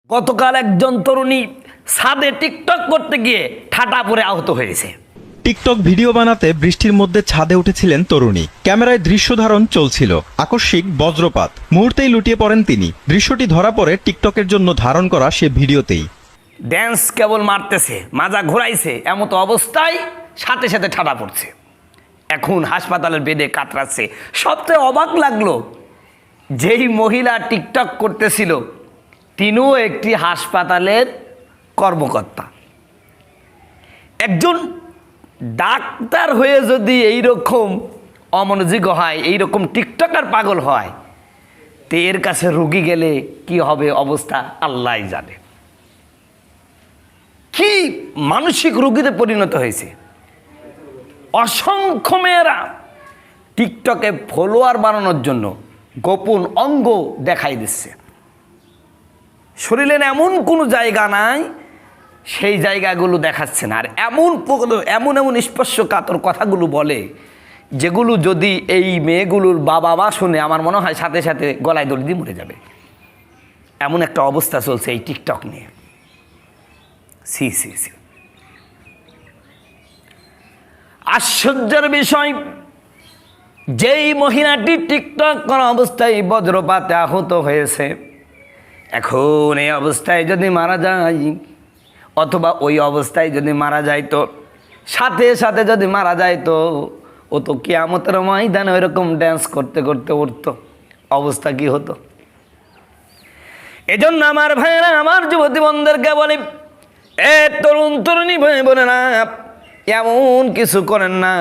গতকাল একজন তরুণী ছাদে টিকটক করতে গিয়ে ঠাটা পড়ে আহত হয়েছে। টিকটক ভিডিও বানাতে বৃষ্টির মধ্যে ছাদে উঠেছিলেন তরুণী। ক্যামেরায় দৃশ্য ধারণ চলছিল। আকস্মিক বজ্রপাত, মুহূর্তেই লুটিয়ে পড়েন তিনি। দৃশ্যটি ধরা পড়ে টিকটকের জন্য ধারণ করা সে ভিডিওতেই। ড্যান্স কেবল মারতেছে, মাজা ঘোরাইছে, এমতো অবস্থায় সাথে সাথে ঠাটা পড়ছে। এখন হাসপাতালের বেডে কাতরাচ্ছে। সবচেয়ে অবাক লাগলো, যেই মহিলা টিকটক করতেছিল তিনিও একটি হাসপাতালের কর্মকর্তা। একজন ডাক্তার হয়ে যদি এইরকম অমনোযোগী হয়, এইরকম টিকটকার পাগল হয়, তো এর কাছে রোগী গেলে কি হবে অবস্থা আল্লাহই জানে। কি মানসিক রোগীতে পরিণত হয়েছে। অসংখ্য মেয়েরা টিকটকে ফলোয়ার বানানোর জন্য গোপন অঙ্গ দেখাই দিচ্ছে। শরীরের এমন কোনো জায়গা নাই সেই জায়গাগুলো দেখাচ্ছে না। আর এমন এমন স্পর্শকাতর কথাগুলো বলে, যেগুলো যদি এই মেয়েগুলোর বাবা মা শুনে, আমার মনে হয় সাথে সাথে গলায় দড়ি দিয়ে মরে যাবে। এমন একটা অবস্থা চলছে এই টিকটক নিয়ে। সি সি সি, আশ্চর্যের বিষয়, যেই মহিলাটি টিকটক করা অবস্থায় বজ্রপাতে আহত হয়েছে, এখন এই অবস্থায় যদি মারা যায়, অথবা ওই অবস্থায় যদি মারা যায়, তো সাথে সাথে যদি মারা যায়, তো ও তো কিয়ামতের ময়দানে ওইরকম ড্যান্স করতে করতে উঠতো, অবস্থা কি হতো। এজন্য আমার ভাইয়েরা, আমার যুবতী বন্ধুদেরকে বলি, তরুণ তরুণী ভাই বোনেরা, এমন কিছু করেন না,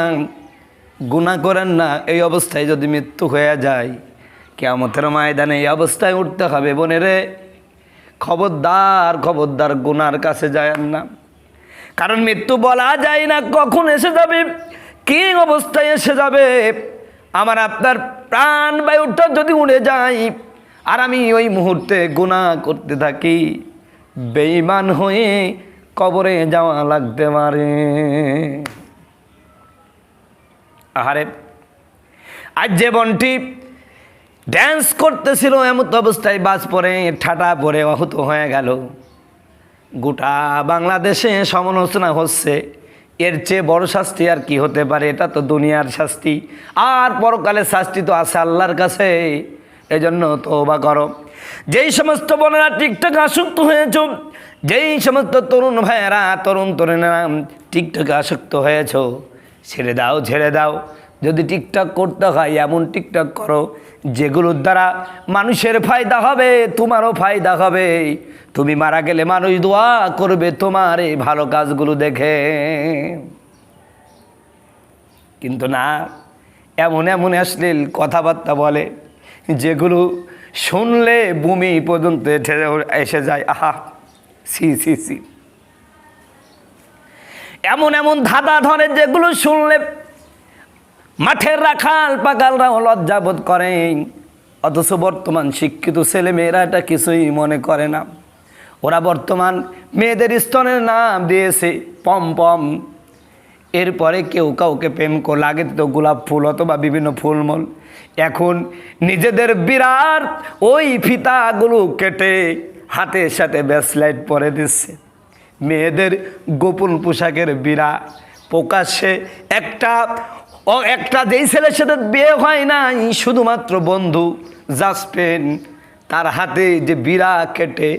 গুনাহ করেন না। এই অবস্থায় যদি মৃত্যু হয়ে যায়, কিয়ামতের ময়দানে এই অবস্থায় উঠতে হবে। বোনেরে, খবরদার খবরদার গুনার কাছে যায় না। কারণ মৃত্যু বলা যায় না কখন এসে যাবে, কি অবস্থায় এসে যাবে। আমার আপনার প্রাণ বায়ুটা যদি উড়ে যায়, আর আমি ওই মুহূর্তে গুনাহ করতে থাকি, বেঈমান হয়ে কবরে যাওয়া লাগতে পারে। আহারে, আজ যে বোনটি ড্যান্স করতেছিল, এমন অবস্থায় বাজ পড়ে ঠাটা পড়ে আহত হয়ে গেল। গোটা বাংলাদেশে সমালোচনা হচ্ছে, এর চেয়ে বড় শাস্তি আর কি হতে পারে। এটা তো দুনিয়ার শাস্তি, আর পরকালের শাস্তি তো আছে আল্লাহর কাছে। এজন্য তওবা করো। যেই সমস্ত বোনেরা টিকটক আসক্ত হয়েছ, যেই সমস্ত তরুণ ভাইয়েরা, তরুণ তরুণেরা টিকটকে আসক্ত হয়েছ, ছেড়ে দাও, ছেড়ে দাও। যদি টিকটক করতে হয়, এমন টিকটক করো যেগুলোর দ্বারা মানুষের ফায়দা হবে, তোমারও ফায়দা হবে। তুমি মারা গেলে মানুষ দোয়া করবে তোমার এই ভালো কাজগুলো দেখে। কিন্তু না, এমন এমন অশ্লীল কথাবার্তা বলে, যেগুলো শুনলে বমি পর্যন্ত এসে যায়। আহা, সি সি সি। এমন এমন ধাঁধা ধরে, যেগুলো শুনলে মাঠের রাখাল পাগালরাও লজ্জাবোধ করে। অথচ বর্তমান শিক্ষিত ছেলে মেয়েরা এটা কিছুই মনে করে না। ওরা বর্তমান মেয়েদের স্তনের নাম দিয়েছে পম। এরপরে কেউ কাউকে প্রেম করলে, আগে তো গোলাপ ফুল অথবা বিভিন্ন ফুলমূল, এখন নিজেদের বিরাট ওই ফিতাগুলো কেটে হাতের সাথে ব্রেসলেট পরে দিচ্ছে। মেয়েদের গোপন পোশাকের বিরা প্রকাশ্যে একটা যেই ছেলের সাথে বিয়ে হয় নাই, শুধুমাত্র বন্ধু জাসপেন, তার হাতে যে বিরা কেটে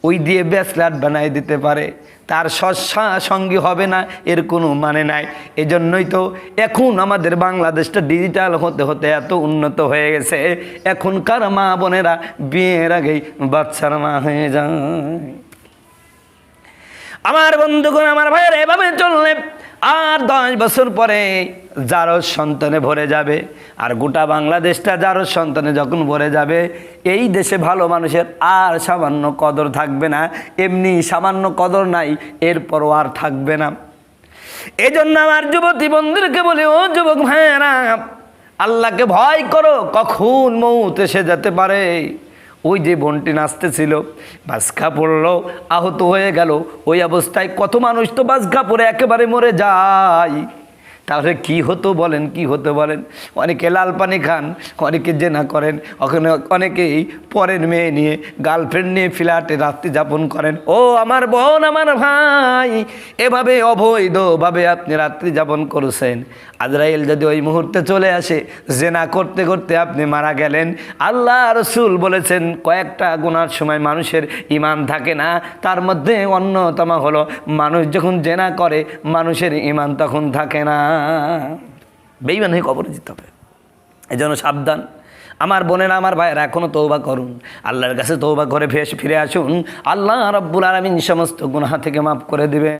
ওই দিয়ে ব্রেসলেট বানাই দিতে পারে, তার সঙ্গী হবে না, এর কোনো মানে নাই। এজন্যই তো এখন আমাদের বাংলাদেশটা ডিজিটাল হতে হতে এত উন্নত হয়ে গেছে। এখনকার মা বোনেরা বিয়ের আগেই বাচ্চার মা হয়ে যায়। আমার বন্ধুগণ, আমার ভাইয়ের, এভাবে চললে আর 10 বছর পরে জারজ সন্তানে ভরে যাবে। আর গোটা বাংলাদেশটা জারজ সন্তানে যখন ভরে যাবে, এই দেশে ভালো মানুষের আর সামান্য কদর থাকবে না। এমনি সামান্য কদর নাই, এরপরও আর থাকবে না। এই জন্য আমার যুবতী বন্ধুদেরকে বলি, ও যুবক ভাইয়েরা, আল্লাহকে ভয় করো, কখন মৌত এসে যেতে পারে। ওই যে বোনটি নাচতেছিল, বাজখা পড়লো, আহত হয়ে গেল। ওই অবস্থায় কত মানুষ তো বাজখা পড়ে একেবারে মরে যায়। তাহলে কি হতো বলেন, কি হতো বলেন? অনেকে লাল পানি খান, অনেকে জেনা করেন, ওখানে অনেকেই পরের মেয়ে নিয়ে, গার্লফ্রেন্ড নিয়ে ফ্ল্যাটে রাত্রি যাপন করেন। ও আমার বোন, আমার ভাই, এভাবে অবৈধভাবে আপনি রাত্রি যাপন করেছেন। আজরাইল যদি ওই মুহূর্তে চলে আসে, জেনা করতে করতে আপনি মারা গেলেন। আল্লাহ রসুল বলেছেন কয়েকটা গুনার সময় মানুষের ঈমান থাকে না, তার মধ্যে অন্যতম হলো মানুষ যখন জেনা করে মানুষের ঈমান তখন থাকে না, বেঈমান হয়ে কবরে যেতে হবে। এই জন্য সাবধান আমার বোনেরা, আমার ভাইয়েরা, এখনও তওবা করুন, আল্লাহর কাছে তওবা করে ফিরে আসুন। আল্লাহ রাব্বুল আলামিন সমস্ত গুনাহ থেকে মাফ করে দিবে।